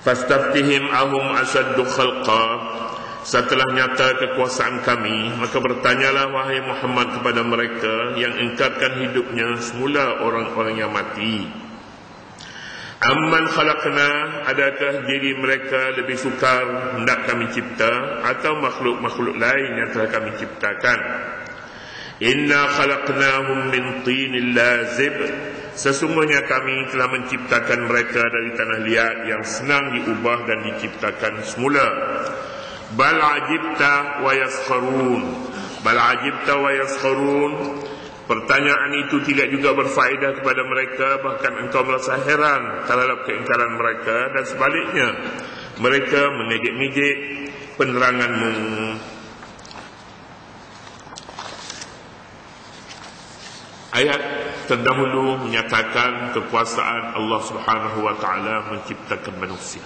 Fastaftihim ahum asyaddu khalqa. Setelah nyata kekuasaan kami, maka bertanyalah wahai Muhammad kepada mereka yang ingkarkan hidupnya semula orang-orang yang mati. Amman khalaqna, adakah diri mereka lebih sukar hendak kami cipta, atau makhluk-makhluk lain yang telah kami ciptakan? Inna khalaqnahum min tinil lazib. Sesungguhnya kami telah menciptakan mereka dari tanah liat yang senang diubah dan diciptakan semula. Bal ajibta wa yaskharun. Bal ajibta wa yaskharun. Pertanyaan itu tidak juga berfaedah kepada mereka, bahkan engkau merasa heran terhadap keingkaran mereka, dan sebaliknya mereka mengejek-ngejek peneranganmu. Ayat terdahulu menyatakan kekuasaan Allah Subhanahu wa taala menciptakan manusia.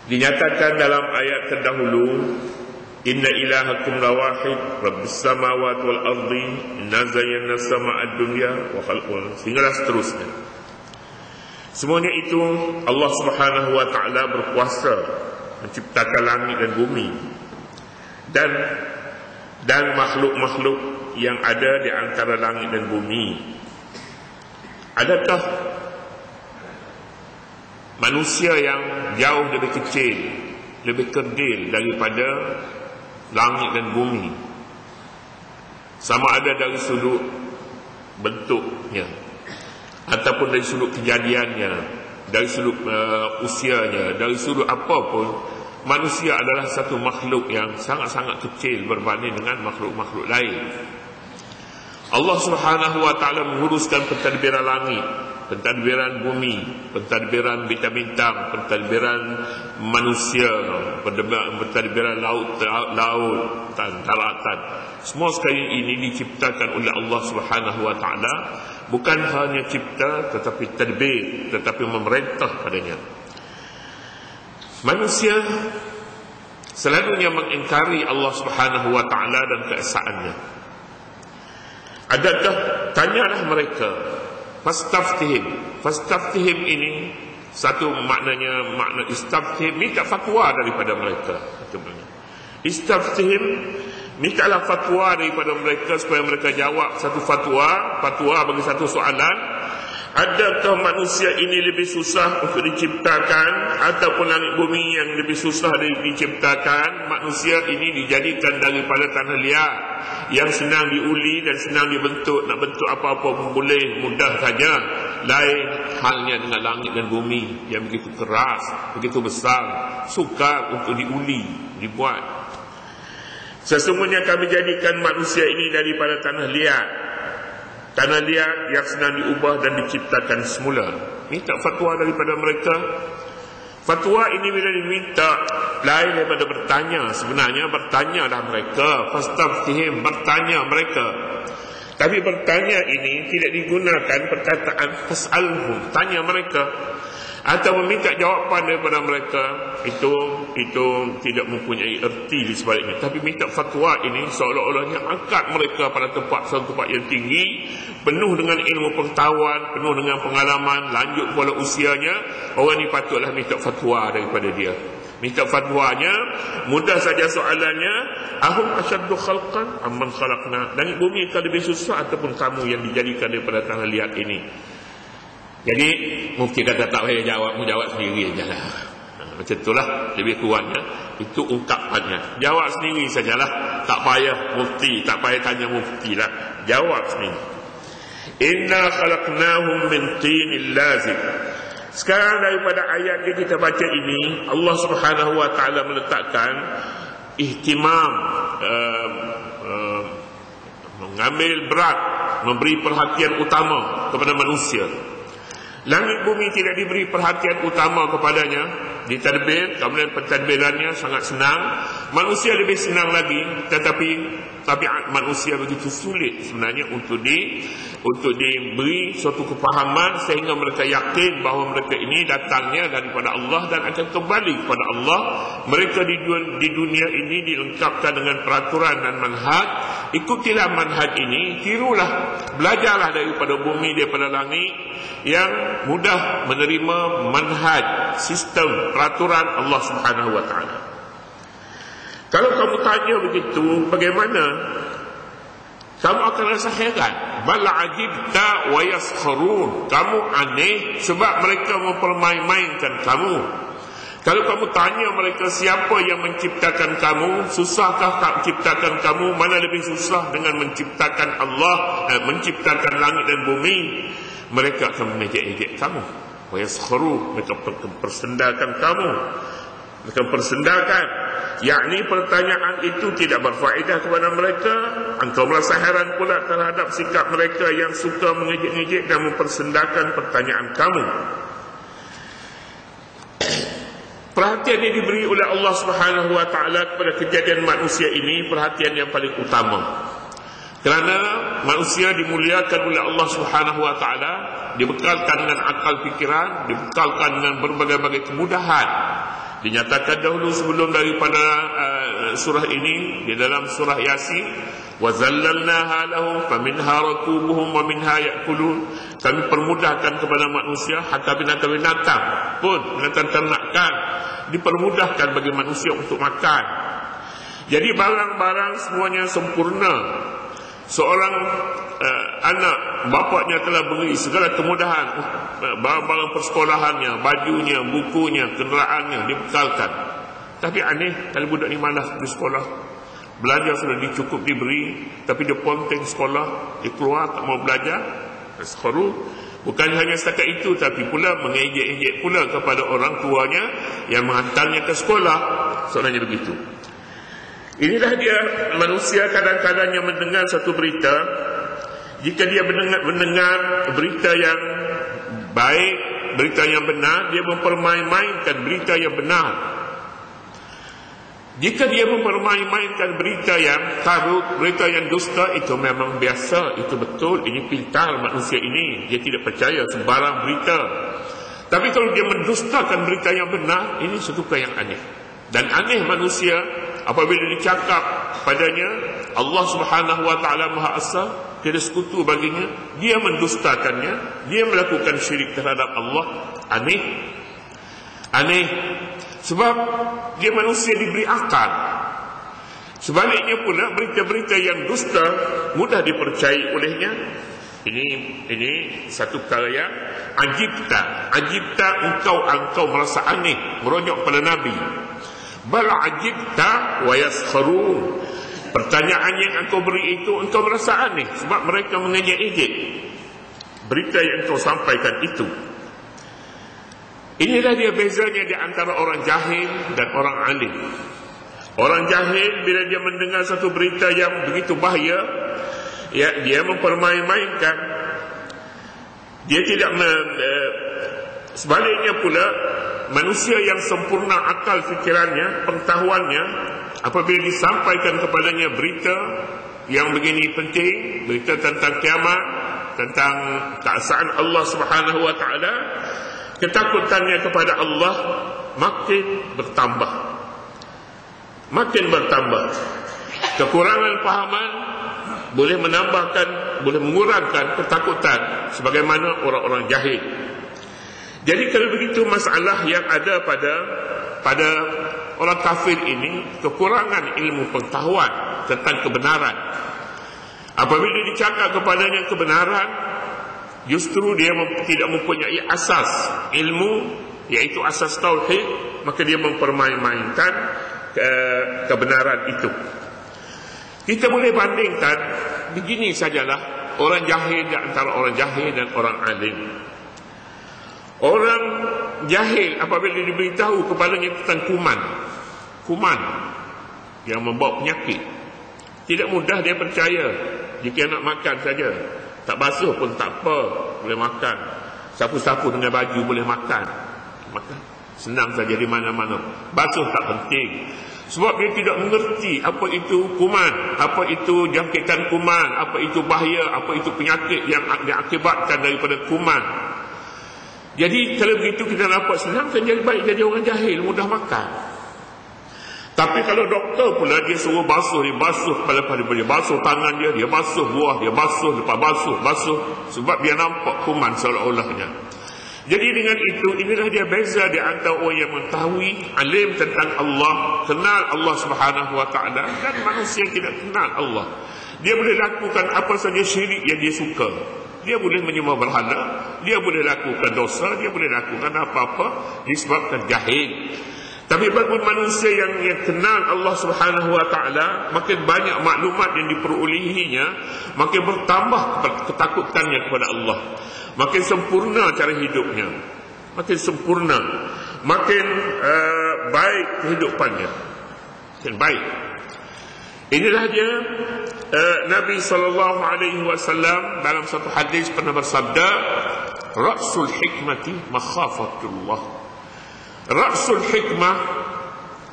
Dinyatakan dalam ayat terdahulu, inna ilahakum lawahid rabbis samawati wal ardi inna zayyana sama'ad dunya wa khalqul, sehingga seterusnya. Semuanya itu Allah Subhanahu wa taala berkuasa menciptakan langit dan bumi dan makhluk-makhluk yang ada di antara langit dan bumi. Adakah manusia yang jauh lebih kecil, lebih kerdil daripada langit dan bumi? Sama ada dari sudut bentuknya, ataupun dari sudut kejadiannya, dari sudut usianya, dari sudut apapun, manusia adalah satu makhluk yang sangat-sangat kecil berbanding dengan makhluk-makhluk lain. Allah Subhanahu wa taala menguruskan pentadbiran langit, pentadbiran bumi, pentadbiran bintang-bintang, pentadbiran manusia, pentadbiran laut dan daratan. Semua sekali ini diciptakan oleh Allah Subhanahu wa taala, bukan hanya cipta tetapi tadbir, tetapi memerintah padanya. Manusia selalunya mengingkari Allah Subhanahu wa taala dan keesaannya. Adakah, tanyalah mereka, fastaftihim. Fastaftihim ini satu maknanya, makna istaftihim, minta fatwa daripada mereka. Istaftihim, mintalah fatwa daripada mereka supaya mereka jawab satu fatwa bagi satu soalan. Adakah manusia ini lebih susah untuk diciptakan ataupun langit bumi yang lebih susah diciptakan? Manusia ini dijadikan daripada tanah liat yang senang diuli dan senang dibentuk. Nak bentuk apa-apa pun boleh, mudah saja. Lain halnya dengan langit dan bumi yang begitu keras, begitu besar, sukar untuk diuli, dibuat. Sesungguhnya kami jadikan manusia ini daripada tanah liat yang senang diubah dan diciptakan semula. Minta fatwa daripada mereka. Fatwa ini bila diminta, lain daripada bertanya. Sebenarnya bertanyalah mereka, fastaftihim, bertanya mereka. Tapi bertanya ini tidak digunakan perkataan fas'alhum, tanya mereka, atau meminta jawapan daripada mereka. Itu tidak mempunyai erti di sebaliknya. Tapi minta fatwa ini seolah-olahnya angkat mereka pada satu tempat yang tinggi, penuh dengan ilmu pengetahuan, penuh dengan pengalaman, lanjut pula usianya. Orang ini patutlah minta fatwa daripada dia. Minta fatwanya, mudah saja soalannya, ahum asyaddu khalqan amman khalaqna. Langit bumi akan lebih susah ataupun kamu yang dijadikan daripada tanah liat ini? Jadi mufti kata tak payah jawab, mu jawab sendiri sajalah. Macam itulah lebih kurangnya, itu ungkapannya. Jawab sendiri sajalah, tak payah mufti, tak payah tanya mufti lah, jawab sendiri. Inna khalaqnahum min tinil lazib. Sekarang daripada ayat yang kita baca ini, Allah Subhanahu wa taala meletakkan ihtimam, mengambil berat, memberi perhatian utama kepada manusia. Langit bumi tidak diberi perhatian utama kepadanya, ditadbir, kemudian pentadbirannya sangat senang. Manusia lebih senang lagi, tetapi tabiat manusia begitu sulit sebenarnya untuk diberi suatu kefahaman sehingga mereka yakin bahawa mereka ini ini datangnya daripada Allah dan akan kembali kepada Allah. Mereka di dunia ini dilengkapkan dengan peraturan dan manhaj. Ikutilah manhaj ini, tirulah, belajarlah daripada bumi, daripada langit, yang mudah menerima manhaj, sistem, peraturan Allah Subhanahu wa ta'ala. Kalau kamu tanya begitu, bagaimana? Kamu akan rasa heran. Bal ajibta wa yaskharun. Kamu aneh sebab mereka mempermain-mainkan kamu. Kalau kamu tanya mereka siapa yang menciptakan kamu, susahkah tak menciptakan kamu? Mana lebih susah dengan menciptakan Allah, menciptakan langit dan bumi? Mereka akan mengejek-ejek kamu. Wa yaskharun, mereka persendakan kamu. Mereka persendakan, yakni pertanyaan itu tidak berfaedah kepada mereka. Engkau merasa heran pula terhadap sikap mereka yang suka mengejek-ngejek dan mempersendakan pertanyaan kamu. Perhatian yang diberi oleh Allah Subhanahu wa ta'ala kepada kejadian manusia ini perhatian yang paling utama. Kerana manusia dimuliakan oleh Allah Subhanahu wa ta'ala, dibekalkan dengan akal fikiran, dibekalkan dengan berbagai-bagai kemudahan. Dinyatakan dahulu sebelum daripada surah ini, di dalam surah Yasin, wa zallalnaha lahum faminha rakubuhum wa minha ya'kulun. Kami permudahkan kepada manusia, hatta binatang-binatang pun, binatang ternakan, dipermudahkan bagi manusia untuk makan. Jadi barang-barang semuanya sempurna. Seorang anak, bapaknya telah beri segala kemudahan, barang-barang persekolahannya, bajunya, bukunya, kenderaannya dibekalkan. Tapi aneh, kalau budak ni malas di sekolah, belajar sudah dicukup diberi, tapi dia ponteng sekolah, dia keluar tak mau belajar. Yaskharu. Bukan hanya setakat itu, tapi pula mengejek-ejek pula kepada orang tuanya yang menghantarnya ke sekolah. Soalnya begitu. Inilah dia manusia kadang-kadang yang mendengar satu berita. Jika dia mendengar berita yang baik, berita yang benar, dia mempermain-mainkan berita yang benar. Jika dia mempermain-mainkan berita yang karut, berita yang dusta, itu memang biasa, itu betul, ini pintar manusia ini. Dia tidak percaya sembarang berita. Tapi kalau dia mendustakan berita yang benar, ini satu perkara yang aneh. Dan aneh manusia apabila dicakap padanya Allah Subhanahu wa ta'ala Maha Esa, tiada sekutu baginya, dia mendustakannya, dia melakukan syirik terhadap Allah. Aneh sebab dia manusia diberi akal. Sebaliknya pula berita-berita yang dusta mudah dipercayai olehnya. Ini satu perkara yang ajibta engkau merasa aneh, meronyok pada Nabi. Bal ajibta wa yaskharun. Pertanyaan yang engkau beri itu engkau merasa aneh sebab mereka mengejek-ejek berita yang engkau sampaikan itu. Inilah dia bezanya di antara orang jahil dan orang alim. Orang jahil bila dia mendengar satu berita yang begitu bahaya, ya, dia mempermain-mainkan. Dia tidak sebaliknya pula manusia yang sempurna akal fikirannya, pengetahuannya, apabila disampaikan kepadanya berita yang begini penting, berita tentang kiamat, tentang keesaan Allah Subhanahu wa ta'ala, ketakutannya kepada Allah makin bertambah. Kekurangan pahaman boleh menambahkan, boleh mengurangkan ketakutan sebagaimana orang-orang jahil. Jadi kalau begitu masalah yang ada pada orang kafir ini, kekurangan ilmu pengetahuan tentang kebenaran. Apabila dicakap kepadanya kebenaran, justru dia tidak mempunyai asas ilmu, iaitu asas tauhid, maka dia mempermain-mainkan kebenaran itu. Kita boleh bandingkan begini sajalah orang jahil di antara orang jahil dan orang alim. Orang jahil apabila diberitahu kepadanya tentang kuman yang membawa penyakit, tidak mudah dia percaya. Jika nak makan saja, tak basuh pun tak apa, boleh makan. Sapu-sapu dengan baju boleh makan. Senang saja di mana-mana. Basuh tak penting. Sebab dia tidak mengerti apa itu kuman, apa itu jangkitan kuman, apa itu bahaya, apa itu penyakit yang diakibatkan daripada kuman. Jadi kalau begitu kita dapat senang, kan jadi baik jadi orang jahil, mudah makan. Tapi kalau doktor pula dia suruh basuh, dia basuh kepala-kepala dia, basuh tangan dia basuh buah, dia basuh, lepas basuh, sebab dia nampak kuman seolah-olahnya. Jadi dengan itu, inilah dia beza di antara orang yang mengetahui, alim tentang Allah, kenal Allah Subhanahu Wa Taala, dan manusia yang tidak kenal Allah. Dia boleh lakukan apa saja syirik yang dia suka. Dia boleh menyembah berhala, dia boleh lakukan dosa, dia boleh lakukan apa-apa disebabkan jahil. Tapi bagi manusia yang kenal Allah Subhanahu Wa Taala, makin banyak maklumat yang diperolehinya, makin bertambah ketakutannya kepada Allah, makin sempurna cara hidupnya, makin sempurna, makin baik kehidupannya, makin baik. Inilah dia Nabi SAW dalam satu hadis pernah bersabda, Ra'sul hikmati makhafatullah. Ra'sul hikmah,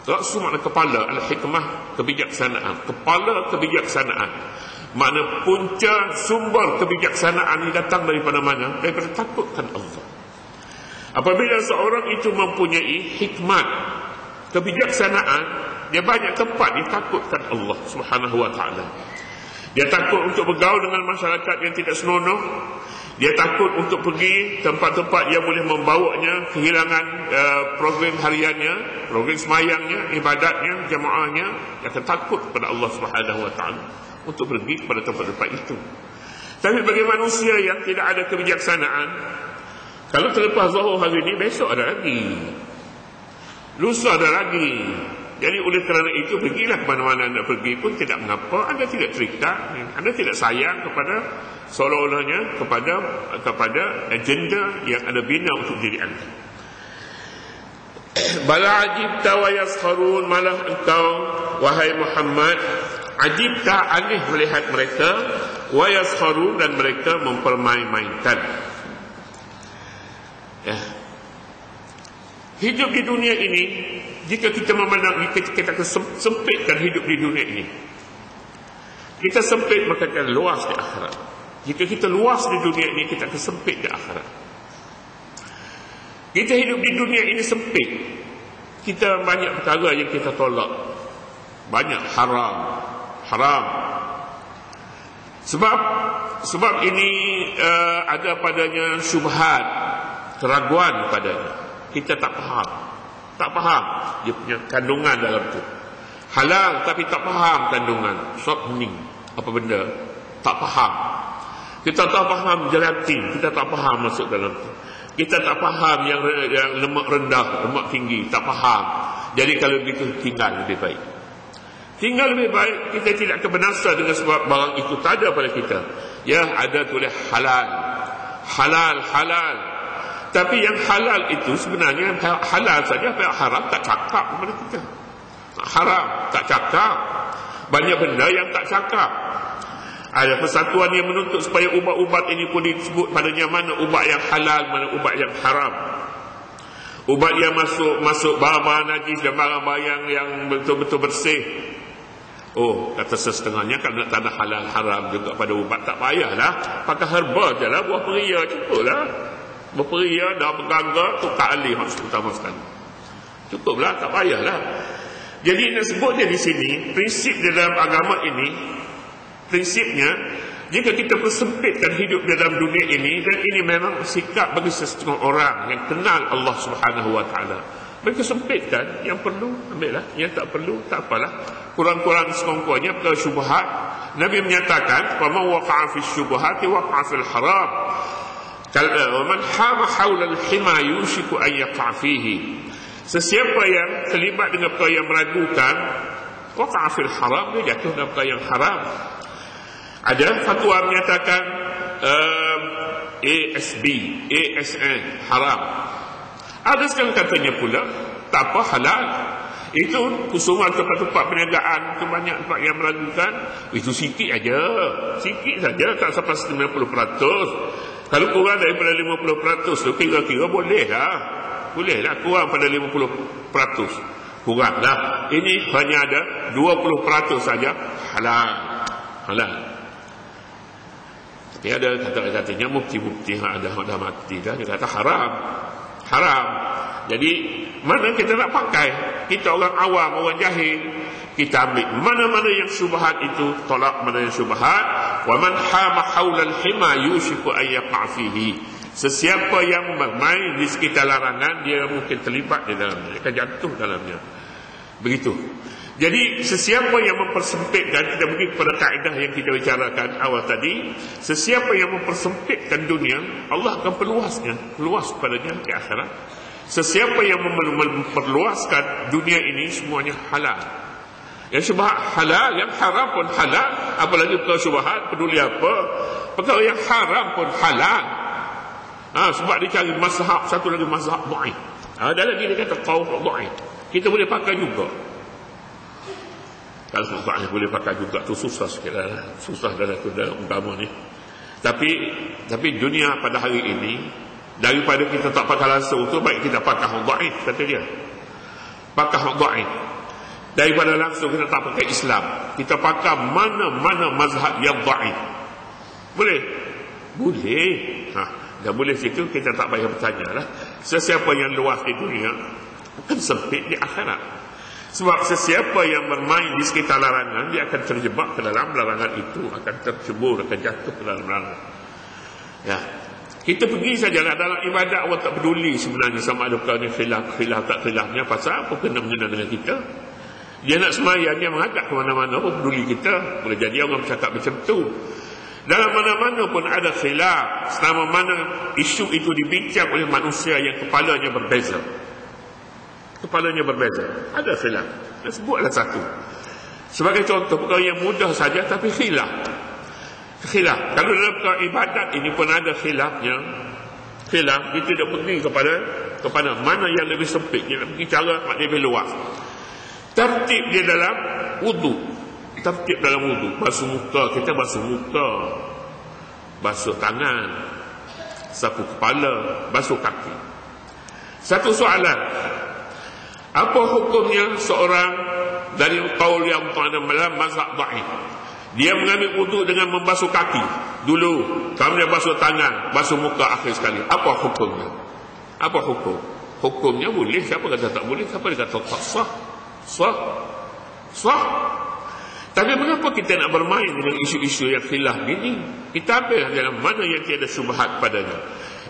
Ra'sul makna kepala, al-hikmah kebijaksanaan, kepala kebijaksanaan. Makna punca sumber kebijaksanaan ini datang daripada mana? Daripada takutkan Allah. Apabila seorang itu mempunyai hikmat, kebijaksanaan, dia banyak tempat ditakutkan Allah Subhanahu Wa Taala. Dia takut untuk bergaul dengan masyarakat yang tidak senonoh. Dia takut untuk pergi tempat-tempat yang boleh membawanya kehilangan program hariannya, program semayangnya, ibadatnya, jamaahnya. Dia akan takut kepada Allah Subhanahu Wa Taala untuk pergi kepada tempat-tempat itu. Tapi bagi manusia yang tidak ada kebijaksanaan, kalau terlepas zuhur hari ini, besok ada lagi, lusa ada lagi. Jadi oleh kerana itu, pergilah ke mana-mana anda pergi pun tidak mengapa. Anda tidak terikat, anda tidak sayang kepada seolah-olahnya kepada agenda yang anda bina untuk diri anda. Bala ajibta wa yaskharun, malah engkau wahai Muhammad ajibta, aneh melihat mereka, wa yaskharun, dan mereka mempermain-mainkan. Hidup di dunia ini, jika kita memandang, kita sempitkan hidup di dunia ini, kita sempit maka kita luas di akhirat. Jika kita luas di dunia ini, kita akan sempit di akhirat. Kita hidup di dunia ini sempit, kita banyak perkara yang kita tolak, banyak haram. Sebab ini ada padanya syubhat, keraguan padanya. Kita tak faham dia punya kandungan dalam tu. Halal tapi tak faham kandungan, short meaning, apa benda, tak faham. Kita tak faham gelatin, kita tak faham masuk dalam tu. Kita tak faham yang lemak rendah, lemak tinggi, tak faham. Jadi kalau begitu, tinggal lebih baik. Tinggal lebih baik, kita tidak akan binasa dengan sebab barang itu tak ada pada kita. Ya, ada tulis halal. Tapi yang halal itu sebenarnya halal saja, yang haram tak cakap kepada kita. Haram tak cakap. Banyak benda yang tak cakap. Ada persatuan yang menuntut supaya ubat-ubat ini pun disebut padanya mana ubat yang halal, mana ubat yang haram. Ubat yang masuk barang-barang najis dan barang-barang yang betul-betul bersih. Oh, kata setengahnya kalau nak tanah halal haram juga pada ubat, tak payahlah, pakai herba je lah, buah peria cukuplah. Berperia, dah bergangga, tukar alih maksud utama sekali. Cukuplah, tak payahlah. Jadi nak sebutnya di sini, prinsip dalam agama ini, prinsipnya, jika kita persempitkan hidup dalam dunia ini, dan ini memang sikap bagi setengah orang yang kenal Allah Subhanahu Wa Taala. Mereka sempitkan, yang perlu ambillah, yang tak perlu tak apalah. Kurang-kurang sekongkonya perkara syubhat. Nabi menyatakan, "Wa man waqa'a fi syubhati waqa'a fil haram." Man hama haula al-hima yushiku an yaqa' fihi. Sesiapa yang terlibat dengan perkara yang meragukan, waqa'a fil haram, dia jatuh dalam perkara yang haram. Ada fatwa menyatakan ASN haram. Ada sekarang katanya pula tak apa, halal. Itu kusuman tempat-tempat perniagaan itu banyak tempat yang meragukan. Itu sikit saja, tak sampai 90%. Kalau kurang daripada 50% tu, kira-kira bolehlah kurang pada 50%. Kuranglah. Ini hanya ada 20% saja halal. Tapi ada kata-katanya mufti-mufti yang dah mati dah, dia kata haram. Haram. Jadi mana kita nak pakai? Kita orang awam, orang jahil, kita ambil mana-mana yang syubhat itu tolak, mana yang syubhat. Wa man hama haulal hima yushiku ay yaqa fihi. Sesiapa yang bermain di sekitar larangan, dia mungkin terlibat di dalamnya, dia akan jatuh dalamnya. Begitu. Jadi sesiapa yang mempersempitkan, kita pergi kepada kaedah yang kita bicarakan awal tadi, sesiapa yang mempersempitkan dunia, Allah akan peluas padanya di akhirat. Sesiapa yang memperluaskan dunia ini, semuanya halal. Yang syubhat halal, yang haram pun halal. Apalagi perkara syubhat, peduli apa? Perkara yang haram pun halal. Sebab dia cari mazhab, satu lagi mazhab dhaif. Ada lagi dia kata qaul dhaif. Kita boleh pakai juga. Kalau sebabnya boleh pakai juga tu susah sikit lah. Susah dalam agama ni. Tapi dunia pada hari ini, daripada kita tak pakai langsung tu, baik kita pakai hak dhaif, kata dia. Pakai hak dhaif. Daripada langsung kita tak pakai Islam, kita pakai mana-mana mazhab yang dhaif. Boleh? Boleh. Dah boleh situ, kita tak payah bertanya lah. Sesiapa yang luas di dunia akan sempit di akhirat. Sebab sesiapa yang bermain di sekitar larangan, dia akan terjebak ke dalam larangan itu, akan tercebur, akan jatuh ke dalam larangan. Ya, kita pergi sajalah dalam ibadat. Awak tak peduli sebenarnya sama ada perkara ni khilaf tak khilafnya, pasal apa kena mengena dengan kita. Dia nak semayang, dia menghadap ke mana-mana, apa peduli kita. Boleh jadi orang bercakap macam tu. Dalam mana-mana pun ada khilaf, selama mana isu itu dibincang oleh manusia yang kepalanya berbeza. Ada khilaf. Dan sebutlah satu. Sebagai contoh, perkara yang mudah saja tapi khilaf. Kalau dalam perkara ibadat ini pun ada khilafnya. Khilaf, kita tidak pergi kepada mana yang lebih sempit. Dia nak pergi cara lebih luas. Tertib dia dalam wudu. Tertib dalam wudu. Basuh muka, kita basuh muka, basuh tangan, sapu kepala, basuh kaki. Satu soalan, apa hukumnya seorang dari qaul yang dalam mazhab dhaif? Dia mengambil wudu dengan membasuh kaki dulu, kemudian basuh tangan, basuh muka akhir sekali. Apa hukumnya? Apa hukum? Hukumnya boleh. Siapa kata tak boleh? Siapa dia kata tak sah? Sah. Tapi mengapa kita nak bermain dengan isu-isu yang khilaf ini? Kita ambil dalam mana yang tiada syubhat padanya.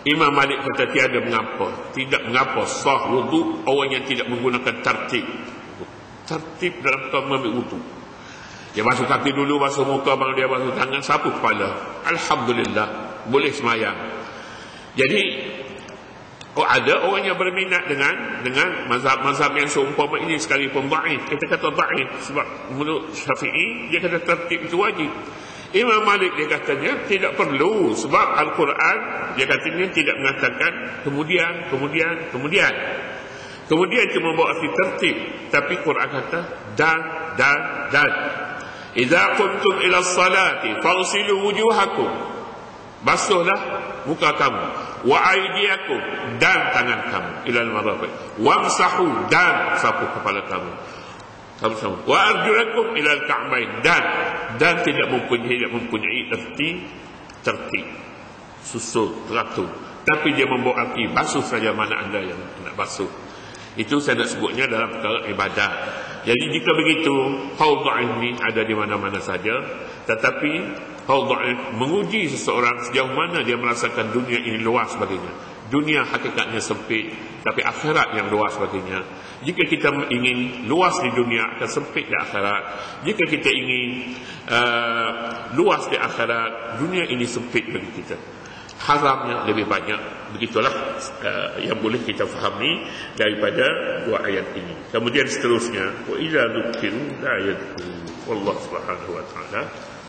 Imam Malik kata tiada mengapa. Tidak mengapa sah wudu orang yang tidak menggunakan tertib dalam mengambil wudu. Dia basuh kaki dulu, basuh muka, baru dia basuh tangan, sapu kepala. Alhamdulillah, boleh semayang. Jadi ada orang yang berminat dengan mazhab-mazhab yang seumpama ini sekalipun dhaif. Kita kata dhaif sebab menurut Syafi'i dia kata tertib itu wajib. Imam Malik dia katanya tidak perlu, sebab Al-Quran dia katanya tidak mengatakan kemudian cuma bawa arti tertib, tapi Quran kata dan idza qumtum ila salati faghsilu wujuhakum, basuhlah muka kamu, wa aydiyakum, dan tangan kamu, ila al-marafiq, wamsahu, dan sapu kepala kamu, wa arjulakum ila al-ka'bain, dan tidak mempunyai tertib susul teratur, tapi dia membawa arti basuh saja mana anda yang nak basuh. Itu saya nak sebutnya dalam perkara ibadat. Jadi jika begitu, qaul dhaif ini ada di mana-mana saja, tetapi qaul dhaif menguji seseorang sejauh mana dia merasakan dunia ini luas baginya. Dunia hakikatnya sempit, tapi akhirat yang luas baginya. Jika kita ingin luas di dunia, akan sempit di akhirat. Jika kita ingin luas di akhirat, dunia ini sempit bagi kita. Haramnya lebih banyak. Begitulah yang boleh kita fahami daripada dua ayat ini. Kemudian seterusnya, wa idza dzukiru la yadhkuru, wallahu subhanahu wa ta'ala